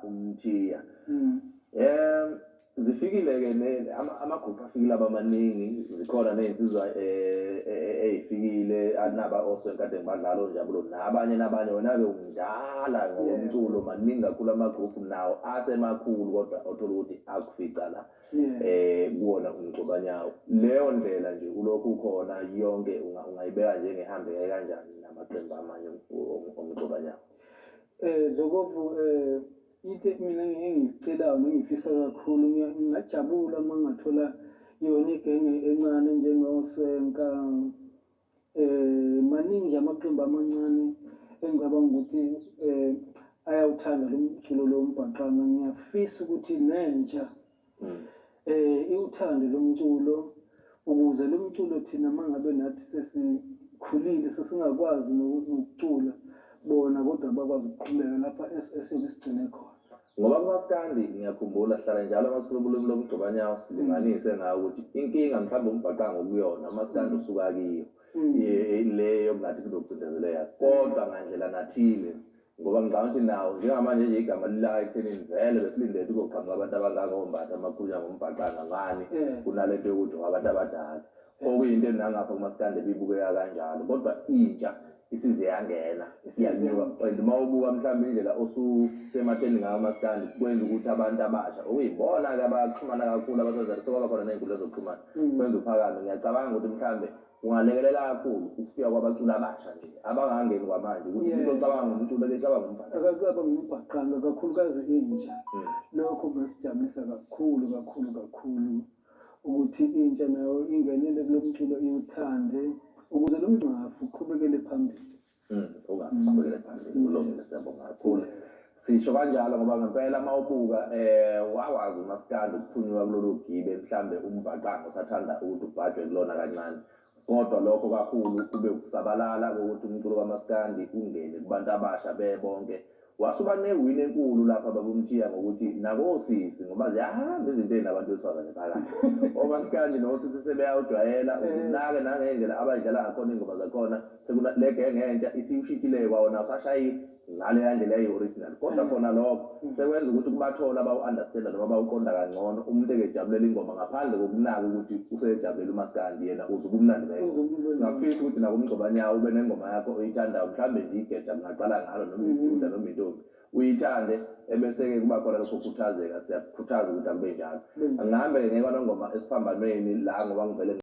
umthiya. Zifikile-ke amagruphu afikile abamaningi, zikhona ney'nsizwa ey'fikile anaba osonkade ngibadlalo njabulo nabanye wena-ke umdala ngomculo maningi kakhulu amagruphu nawo asemakhulu kodwa othola ukuthi akufica la kuwona umgcobanyawo. Leyo ndlela nje ulokhu ukhona yonke ungayibeka njengehambeke kanjani namaqembu amanye omgcobanyawo. Zokovu into mina engiyicelayo nengifisa kakhulu ngingajabula uma ngathola yona igenge encane njengoswenka maningi nje amaqembu amancane engicabanga ukuthi ayawuthanda lo mculo lo mbhaqanga. Ngiyafisa ukuthi nentsha iwuthande lo mculo ukuze lo mculo thina mangabe nathi sesikhulile sesingakwazi nokucula bona kodwa bakwazi ukuqhubeka lapha esiyobe sigcine khona. Ngoba kumaskandi ngiyakhumbula sihlala njalo amasilobulumi lomgcobanyawo silinganise ngawo ukuthi inkinga mhlawumbe umbhaqanga okuyona amaskandi usuka kiyo leyo ngathi kuzokucindezeleka kodwa ngandlela nathile ngoba ngicabanga ukuthi nawo njengamanje nje igama lilayo ekuthenini vele besilindele ukuzoqhamuka abantu abangangombatha amakhulunywa ngombhaqanga ngani kunalento yokuthi abantu abadala okuyinto nangapha kumaskandi bibukeka kanjalo kodwa intsha isize yangena iyanyuka uma ubuka mhlawumbe indlela osusematheni ngayo amaskandi kwenza ukuthi abantu abasha okuyibona-ke abaxhumana kakhulu abasezala sokwaba khona ney'nkundla zokuxhumana kwenza uphakame. Ngiyacabanga ukuthi mhlawumbe kungalekelela kakhulu ukufika kwabaculi abasha nje abangangeni kwamanje ukuthi umuntu ocabanga ngomculo becabanga ngombhaqanga kakhulukazi intsha. Lokho kungasijabulisa kakhulu ukuthi intsha nayo ingenele kulo mculo iwuthande ukuze lo mngcaphu uqhubekele phambili. Ungaqhubekele phambili kulungile, siyabonga kakhulu. Sisho kanjalo ngoba ngempela uma ubuka wawazi umaskandi ukuphunyuka kulolu gibe mhlawumbe umbhaqanga usathanda ukuthi ubhajwe kulona kancane kodwa lokho kakhulu kube ukusabalala kokuthi umculo kamaskandi ungene kubantu abasha bebonke. Wasuba newini enkulu lapha babumthiya ngokuthi nakosisi ngoba ziyahamba izinto ey'nabantu besifazane phakathi omaskandi nosisi sebeyawujwayela ukunake nangendlela abayidlala ngakhona iy'ngoma zakhona le genge entsha isiwushithileyo kwawona awusashayi ngaleya ndlela eyi-original kodwa khona lokho sekwenza ukuthi kubathole abawu-understand-a noma bawuqonda kangcono umuntu ekejabulela ingoma ngaphandle kokunaka ukuthi usejabulela umaskandi yena uzuba umnandi bengoma. Singakufisa ukuthi nakumgcobanyawo ube nengoma yakho oyithandayo mhlawumbe nje igeja ngaqala ngalo noma iziduda noma intombi uyithande ebese-ke kuba khona lokho kukhuthazeka. Siyakukhuthaza ukuthi akube njalo. Angihambe-ke ngekwa nongoma esiphambanweni la ngoba ngivele